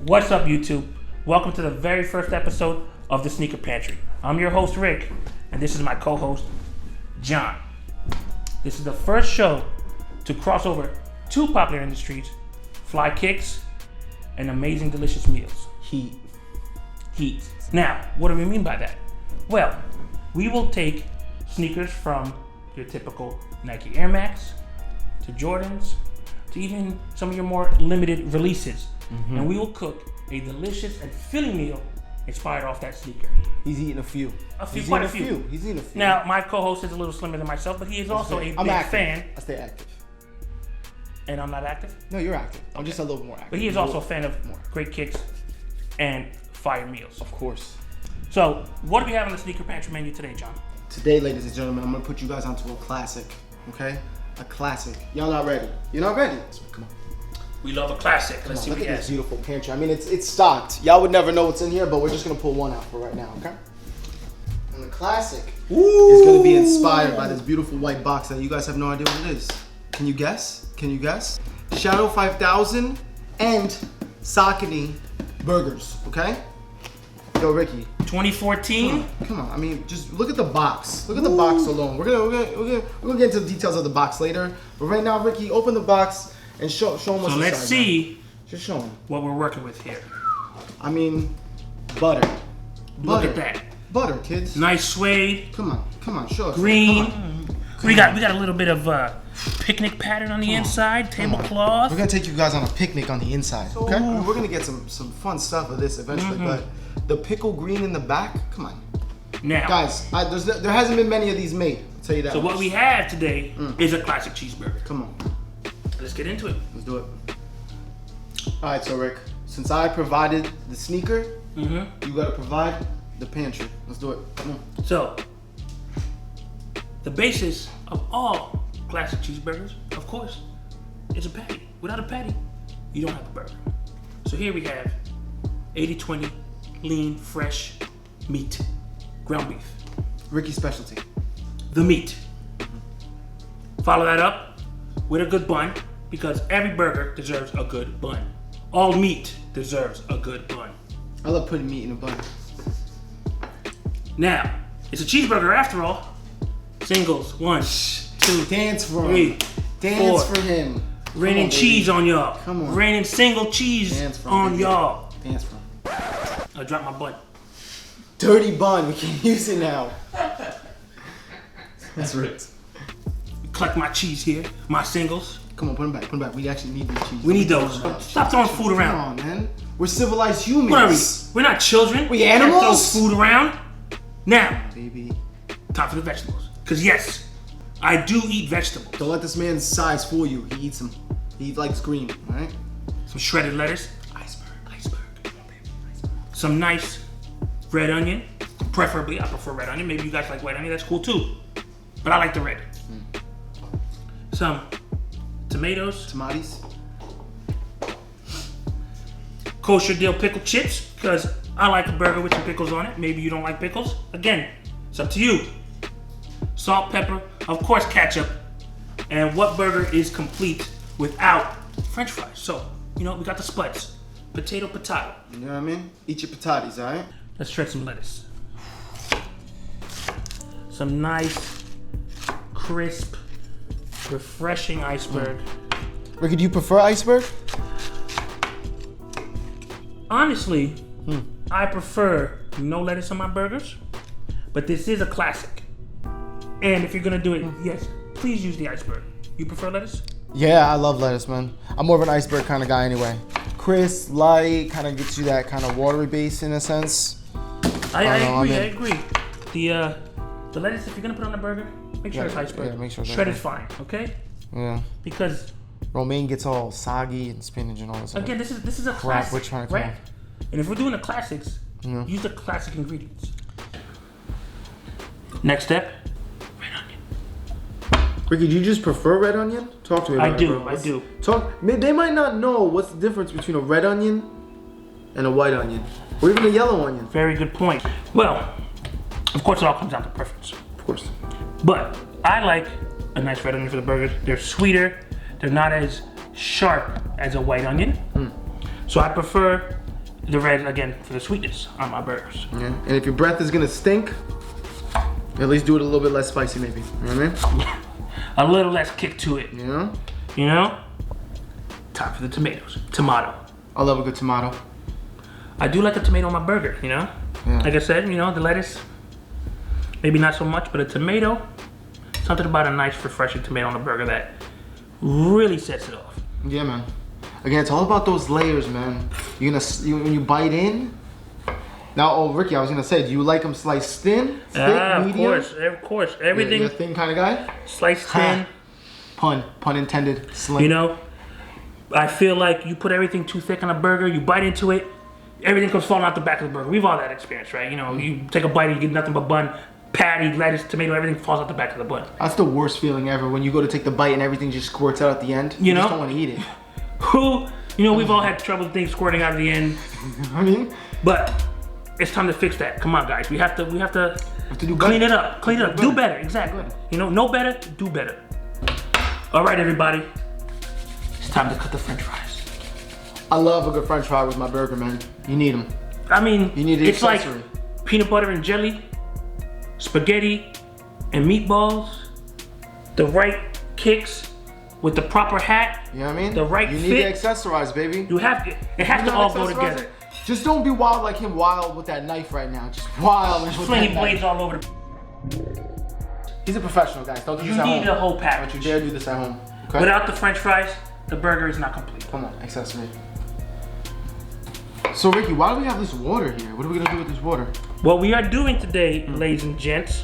What's up, YouTube? Welcome to the very first episode of the Sneaker Pantry. I'm your host, Rick, and this is my co-host, John. This is the first show to cross over two popular industries, fly kicks and amazing delicious meals. Heat. Now, what do we mean by that? Well, we will take sneakers from your typical Nike Air Max to Jordans to even some of your more limited releases. And we will cook a delicious and filling meal inspired off that sneaker. He's eating a few. Quite a few. He's eating a few. Now, my co-host is a little slimmer than myself, but he is also a big fan. I stay active. And I'm not active? No, you're active. I'm just a little more active. But he is also a fan of great kicks and fire meals. Of course. So, what do we have on the Sneaker Pantry menu today, John? Today, ladies and gentlemen, I'm going to put you guys onto a classic, okay? A classic. Y'all not ready. You're not ready? Come on. We love a classic. Let's see what look we at this have. beautiful pantry. I mean, it's stocked. Y'all would never know what's in here, but we're just going to pull one out for right now, okay? And the classic is going to be inspired by this beautiful white box that you guys have no idea what it is. Can you guess? Shadow 5000 and Saucony burgers, okay? Yo, Ricky. 2014. Come on. I mean, just look at the box. Look at the box alone. We're gonna get into the details of the box later. But right now, Ricky, open the box and show them what's inside. So let's see. Just show them what we're working with here. I mean, butter. Look at that. Butter, kids. Nice suede. Come on, show us. Green. Come on. We got a little bit of picnic pattern on the inside, tablecloth. We're gonna take you guys on a picnic on the inside, okay? I mean, we're gonna get some fun stuff of this eventually, but the pickle green in the back, come on. Now, guys, there hasn't been many of these made. I'll tell you that. So what we have today is a classic cheeseburger. Come on. Let's get into it. Let's do it. All right, so Rick, since I provided the sneaker, you gotta provide the pantry. Let's do it. Come on. So, the basis of all classic cheeseburgers, of course, is a patty. Without a patty, you don't have a burger. So here we have 80-20 lean, fresh meat, ground beef. Ricky's specialty. The meat. Follow that up with a good bun, because every burger deserves a good bun. All meat deserves a good bun. I love putting meat in a bun. Now, it's a cheeseburger after all. Singles, 1, 2, Dance for 3, him. Dance 4. for him. Raining cheese on y'all. Come on. Raining single cheese on y'all. Dance for him. I dropped my bun. Dirty bun. We can't use it now. That's right. Collect my cheese here. My singles. Come on, put them back. We actually need these cheese. We need those. Stop throwing food around. Come on, man. We're civilized humans. What are we? We're not children. We animals? Can't throw food around. Now, baby. time for the vegetables. Because yes, I do eat vegetables. Don't let this man's size fool you. He eats them. He likes green, all right? Some shredded lettuce. Iceberg. Come on, baby. Iceberg. Some nice red onion. Preferably, I prefer red onion. Maybe you guys like white onion. That's cool too. But I like the red. Some tomatoes. Kosher dill pickle chips, because I like a burger with some pickles on it. Maybe you don't like pickles. Again, it's up to you. Salt, pepper, of course ketchup. And what burger is complete without French fries? So, we got the spuds. Potato. You know what I mean? Eat your potatoes, all right? Let's shred some lettuce. Some nice, crisp, refreshing iceberg. Ricky, do you prefer iceberg? Honestly, I prefer no lettuce on my burgers, but this is a classic. And if you're gonna do it, yes, please use the iceberg. You prefer lettuce? Yeah, I love lettuce, man. I'm more of an iceberg kind of guy anyway. Crisp, light, kind of gets you that kind of watery base in a sense. I agree. The lettuce, if you're gonna put on a burger, make sure it's iceberg. Yeah, make sure it's shredded fine, okay? Yeah. Because romaine gets all soggy and spinach and all this. Again, this is a classic. We're trying to right? And if we're doing the classics, use the classic ingredients. Next step, red onion. Ricky, do you just prefer red onion? Talk to me about it. I do. They might not know what's the difference between a red onion and a white onion, or even a yellow onion. Very good point. Well, of course, it all comes down to preference. Of course. But I like a nice red onion for the burgers. They're sweeter. They're not as sharp as a white onion. So I prefer the red again for the sweetness on my burgers. Yeah. And if your breath is gonna stink, at least do it a little bit less spicy, maybe. You know what I mean? A little less kick to it. You know? You know? Time for the tomatoes. Tomato. I love a good tomato. I do like a tomato on my burger, you know? Yeah. Like I said, you know, the lettuce, maybe not so much, but a tomato, something about a nice, refreshing tomato on a burger that really sets it off. Yeah, man. Again, it's all about those layers, man. When you bite in. Now, oh, Ricky, I was gonna say, do you like them sliced thin, thick, medium? Of course. Everything. You're a thin kind of guy? Sliced thin. Pun intended, slim. You know, I feel like you put everything too thick on a burger, you bite into it, everything comes falling out the back of the burger. We've all had that experience, right? You know, you take a bite and you get nothing but bun, patty, lettuce, tomato, everything falls out the back of the bun. That's the worst feeling ever, when you go to take the bite and everything just squirts out at the end. You know? just don't want to eat it. You know, we've all had trouble with things squirting out at the end. I mean, but it's time to fix that. Come on, guys. We have to do clean it up. Clean it up. Do better. Exactly. You know, know better, do better. All right, everybody. It's time to cut the French fries. I love a good French fry with my burger, man. You need them. I mean, you need the it's accessory. Like peanut butter and jelly, spaghetti, and meatballs. The right kicks with the proper hat. You know what I mean? The right fit. You need to accessorize, baby. You have to. It has to all go together. Just don't be wild like him, wild with that knife right now. Just wild with flinging blades all over the. He's a professional, guys. Don't do this at home. You need the whole package. Don't you dare do this at home. Okay? Without the French fries, the burger is not complete. Come on, accessory. So Ricky, why do we have this water here? What are we gonna do with this water? What we are doing today, ladies and gents,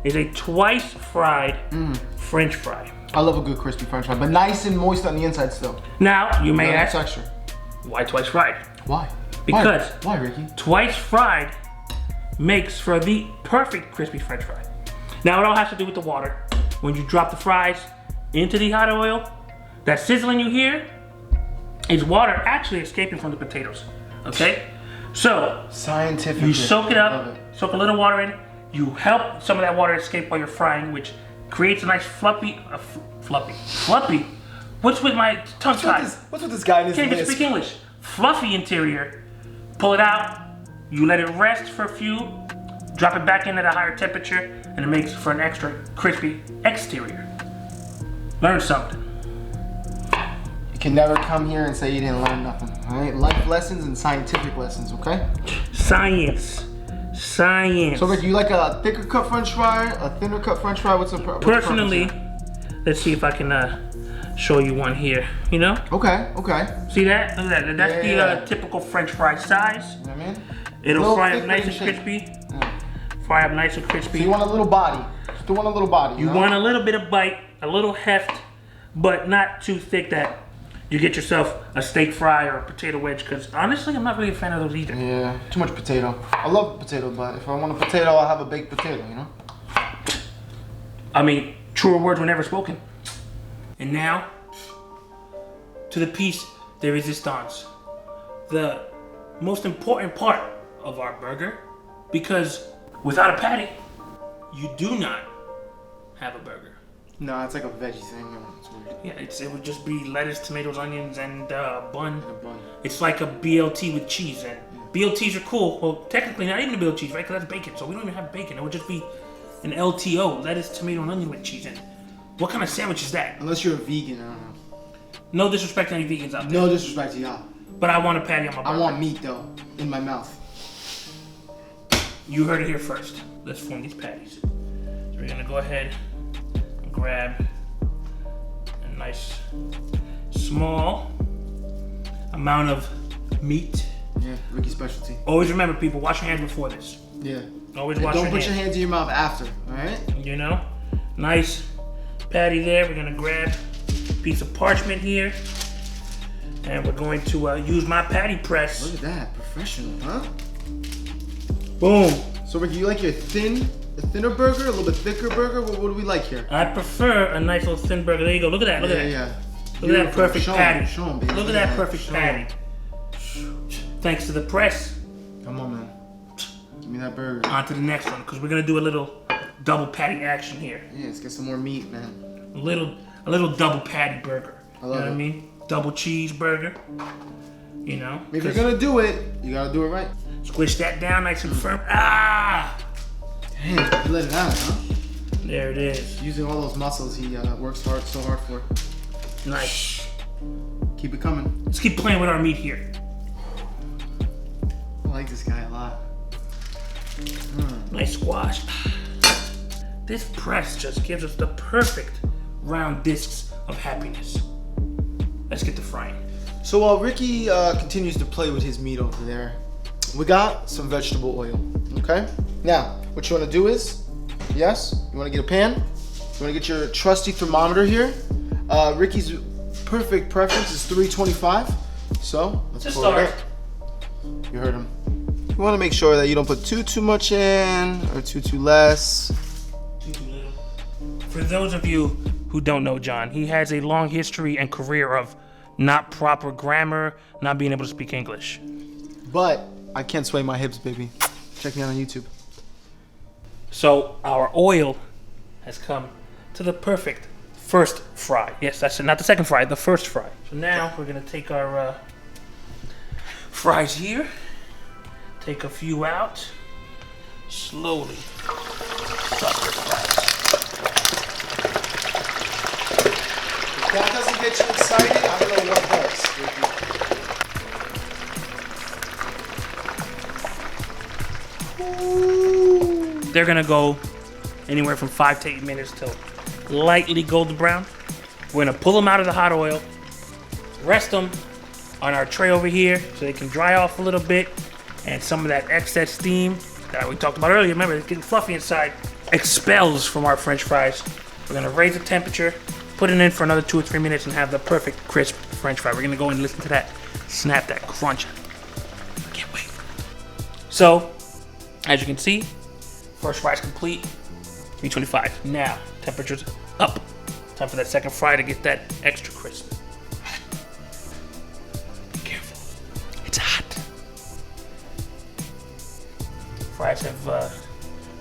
is a twice fried French fry. I love a good crispy French fry, but nice and moist on the inside still. Now, you may ask, texture. Why twice fried? Why? Because why, Ricky? Twice fried makes for the perfect crispy French fry. Now, it all has to do with the water. When you drop the fries into the hot oil, that sizzling you hear is water actually escaping from the potatoes. Okay? So, scientific. You soak it up, soak a little water in, you help some of that water escape while you're frying, which creates a nice fluffy. What's with my tongue tie? What's with this guy in his Can't even speak English. Fluffy interior. Pull it out. You let it rest for a few. Drop it back in at a higher temperature, and it makes for an extra crispy exterior. Learn something. You can never come here and say you didn't learn nothing. All right, life lessons and scientific lessons. Okay. Science. So, Rick, you like a thicker cut French fry, a thinner cut French fry? What's the personally? Let's see if I can show you one here. You know? Okay. See that? Look at that. That's the typical French fry size. You know what I mean? It'll fry up nice and crispy. Fry up nice and crispy. So you want a little body. Just want a little body. You want a little bit of bite, a little heft, but not too thick that you get yourself a steak fry or a potato wedge, because honestly, I'm not really a fan of those either. Yeah, too much potato. I love potato, but if I want a potato, I'll have a baked potato, you know? I mean, truer words were never spoken. And now, to the piece de resistance. The most important part of our burger, because without a patty, you do not have a burger. No, it's like a veggie thing. It's weird. Yeah, it would just be lettuce, tomatoes, onions, and bun. And a bun. It's like a BLT with cheese, and BLTs are cool. Well, technically not even a BLT cheese, right? Because that's bacon, so we don't even have bacon. It would just be an LTO, lettuce, tomato, and onion with cheese in it. What kind of sandwich is that? Unless you're a vegan, I don't know. No disrespect to any vegans out there. No disrespect to y'all. But I want a patty on my burger. I want meat, though, in my mouth. You heard it here first. Let's form these patties. So we're gonna go ahead and grab a nice small amount of meat. Yeah, Ricky's specialty. Always remember, people, wash your hands before this. Yeah. Always wash your hands. Don't put your hands in your mouth after, alright? You know? Nice patty there. We're gonna grab a piece of parchment here. And we're going to use my patty press. Look at that, professional, huh? Boom. So Ricky, you like your thinner burger, a little bit thicker burger? What do we like here? I prefer a nice little thin burger. There you go. Look at that. Look at that. Yeah. Look at that perfect patty. Show 'em, baby. Look at that perfect patty. Thanks to the press. Come on, man. Give me that burger. On to the next one, because we're gonna do a little double patty action here. Yeah, let's get some more meat, man. A little double patty burger. I love you know what I mean? Double cheeseburger. You know? If you're gonna do it, you gotta do it right. Squish that down nice and firm. Ah! Damn, he let it out, huh? There it is. Using all those muscles he works so hard for. Nice. Keep it coming. Let's keep playing with our meat here. I like this guy a lot. Nice squash. This press just gives us the perfect round discs of happiness. Let's get to frying. So while Ricky continues to play with his meat over there, we got some vegetable oil, okay? Now, what you wanna do is, yes, you wanna get a pan, you wanna get your trusty thermometer here. Ricky's perfect preference is 325, so let's Just pour it start. up. You heard him. You wanna make sure that you don't put too much in, or too less. Too little. For those of you who don't know John, he has a long history and career of not proper grammar, not being able to speak English. But I can't sway my hips, baby. Check me out on YouTube. So our oil has come to the perfect first fry. Yes, that's it. Not the second fry, the first fry. So now we're gonna take our fries here, take a few out, slowly sauce the fries. If that doesn't get you excited, I don't know what does. They're gonna go anywhere from 5 to 8 minutes till lightly golden brown. We're gonna pull them out of the hot oil, rest them on our tray over here so they can dry off a little bit, and some of that excess steam that we talked about earlier, remember it's getting fluffy inside, expels from our French fries. We're gonna raise the temperature, put it in for another 2 or 3 minutes, and have the perfect crisp French fry. We're gonna go and listen to that, snap that crunch. I can't wait. So, as you can see, first fry is complete, 325. Now, temperature's up. Time for that second fry to get that extra crisp. Be careful, it's hot. Fries have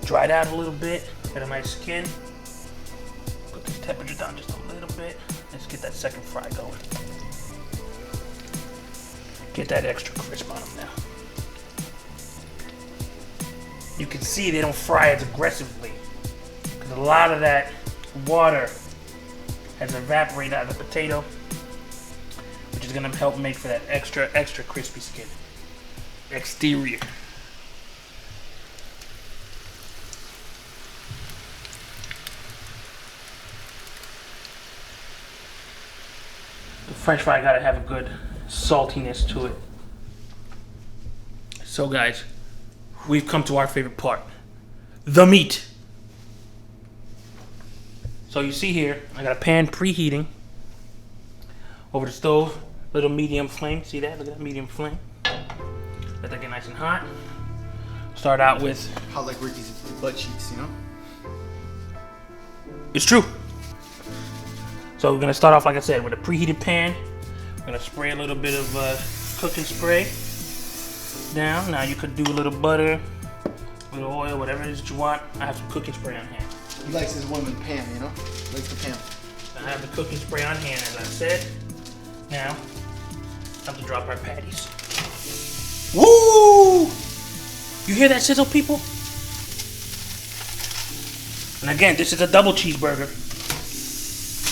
dried out a little bit, got a nice skin. Put the temperature down just a little bit. Let's get that second fry going. Get that extra crisp on them now. You can see they don't fry as aggressively because a lot of that water has evaporated out of the potato, which is gonna help make for that extra crispy skin. Exterior. The French fry gotta have a good saltiness to it. So guys, we've come to our favorite part, the meat. So you see here, I got a pan preheating over the stove, little medium flame. See that? Look at that medium flame. Let that get nice and hot. Start out with. How like Ricky's butt cheeks, you know? It's true. So we're gonna start off, like I said, with a preheated pan. We're gonna spray a little bit of cooking spray down. Now you could do a little butter, a little oil, whatever it is that you want. I have some cooking spray on hand. He likes his woman pan, you know? He likes the pan. I have the cooking spray on hand, as I said. Now, time to drop our patties. Woo! You hear that sizzle, people? And again, this is a double cheeseburger.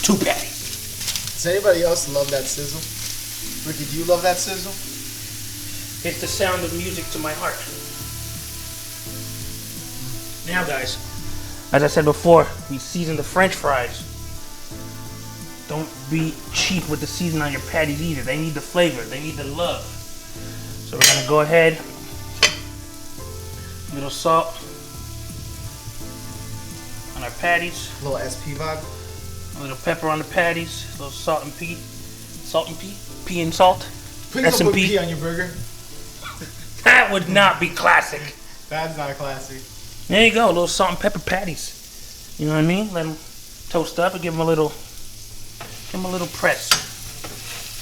2 patties. Does anybody else love that sizzle? Ricky, do you love that sizzle? It's the sound of music to my heart. Now, guys, as I said before, we season the French fries. Don't be cheap with the seasoning on your patties either. They need the flavor. They need the love. So we're gonna go ahead. A little salt on our patties. A little SP vibe. A little pepper on the patties. A little salt and pea. Salt and pea? Pea and salt? Please don't put pea on your burger. That would not be classic. That's not classic. There you go, a little salt and pepper patties. You know what I mean? Let them toast up and give them a little press.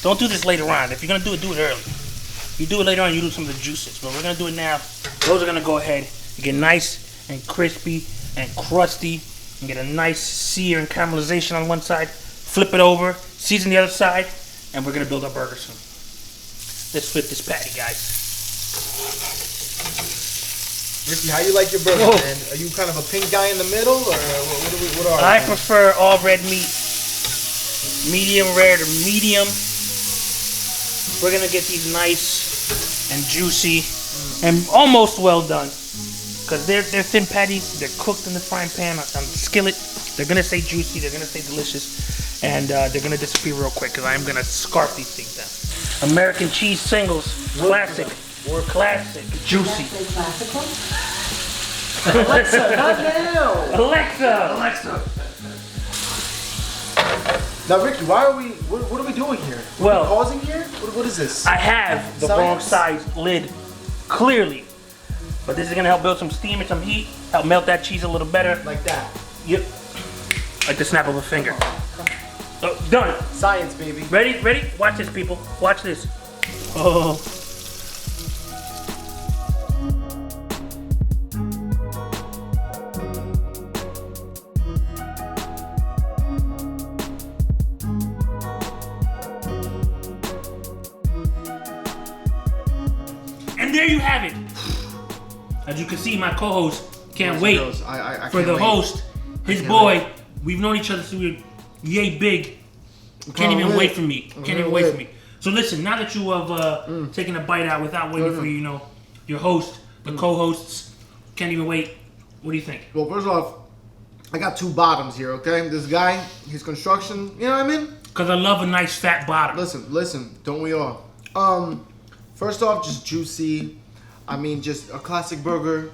Don't do this later on. If you're gonna do it early. If you do it later on, you lose some of the juices. But we're gonna do it now. Those are gonna go ahead and get nice and crispy and crusty and get a nice sear and caramelization on one side. Flip it over, season the other side, and we're gonna build our burger soon. Let's flip this patty, guys. Ricky, how you like your burger, Whoa. man? Are you kind of a pink guy in the middle, or what are I you? prefer all red meat. Medium rare to medium. We're gonna get these nice and juicy and almost well done. Cause they're thin patties, they're cooked in the frying pan on the skillet. They're gonna stay juicy, they're gonna stay delicious, and they're gonna disappear real quick because I'm gonna scarf these things down. American cheese singles, classic, classic, juicy. Alexa, not now! Alexa. Now, Ricky, why are we? What are we doing here? Well, pausing here? What is this? I have the wrong size lid, clearly. But this is gonna help build some steam and some heat, help melt that cheese a little better. Like that. Yep. Like the snap of a finger. Oh, done. Science, baby. Ready? Ready? Watch this, people. Watch this. Oh. And there you have it. As you can see, my co-host can't wait I for the host. His boy, we've known each other since we were yay big. Can't even wait for me. Can't even wait for me. So listen, now that you have taken a bite out without waiting for your host, the co-hosts, can't even wait. What do you think? Well, first off, I got two bottoms here, okay? This guy, his construction, you know what I mean? Because I love a nice fat bottom. Listen, don't we all? First off, just juicy. I mean, just a classic burger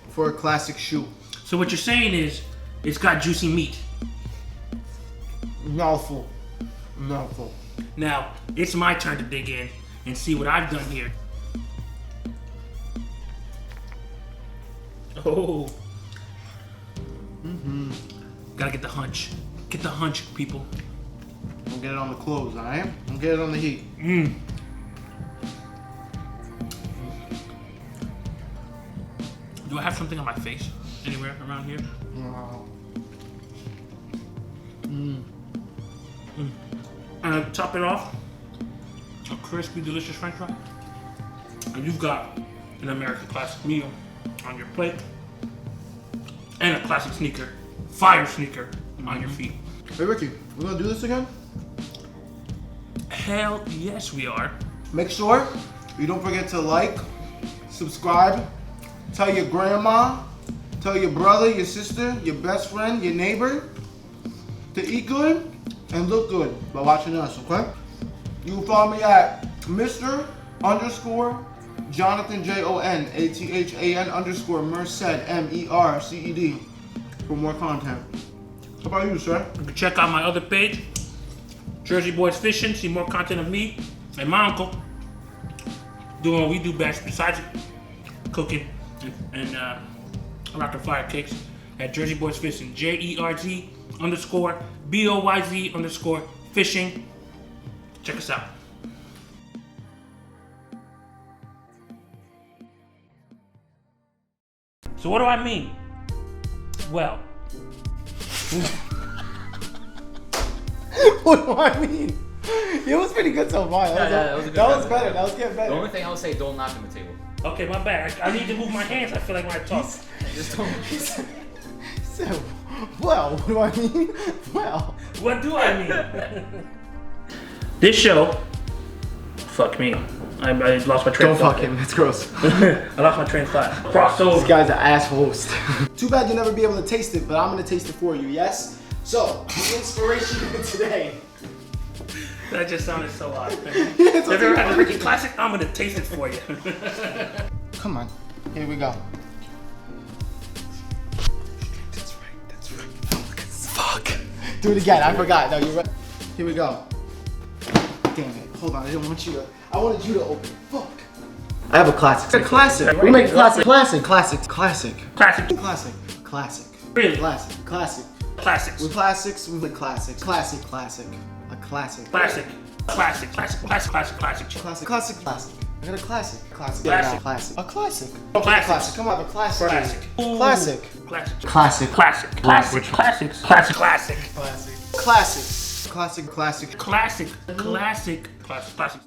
for a classic shoe. So what you're saying is, it's got juicy meat. Mouthful. Now, it's my turn to dig in and see what I've done here. Oh. Gotta get the hunch. Get the hunch, people. Don't get it on the clothes, alright? Don't get it on the heat. Do I have something on my face? Anywhere around here? Wow. And top it off, a crispy, delicious French fry. And you've got an American classic meal on your plate. And a classic sneaker, fire sneaker on your feet. Hey Ricky, we're gonna do this again? Hell yes we are. Make sure you don't forget to like, subscribe, tell your grandma, tell your brother, your sister, your best friend, your neighbor to eat good and look good by watching us, okay? You can follow me at Mr. Jonathan JONATHAN Merced MERCED for more content. How about you, sir? You can check out my other page, Jersey Boys Fishing, see more content of me and my uncle doing what we do best besides cooking and a lot of fire cakes at Jersey Boys Fishing, JERZ_BOYZ_fishing. Check us out. So what do I mean? Well, What do I mean? It was pretty good so far. That was a good That was round. better. That was getting The better. only thing I would say, don't knock on the table. okay, my bad. I need to move my hands. I feel like when I talk. Just don't. So, well, what do I mean? Well. What do I mean? This show, fuck me. I lost my train Don't of thought. fuck him. It's gross. I lost my train of thought. This Crossover. guy's an ass host. Too bad you'll never be able to taste it, but I'm gonna taste it for you, yes? So, the inspiration today. That just sounded so odd. It's Have you ever okay. had a Ricky Classic? I'm gonna taste it for you. Come on. Here we go. That's right. Fuck. Do it again. I forgot. No, you're right. Here we go. Damn it. Hold on. I wanted you to open it. Fuck. I have a classic. A classic. We make classic. Classic. Classic. Really? Classic. Classics. With classics, we make classic. Classic. A classic. Classic. Classic. I got a classic. Classic. Classic. Classic. A classic. Classic. Come on, a classic. Classic. Classic. Classic. Classic. Classic. Classic. Classics. Classic. Classic. Classics. Classic. Classic. Classic. Classic. Classic. Classic.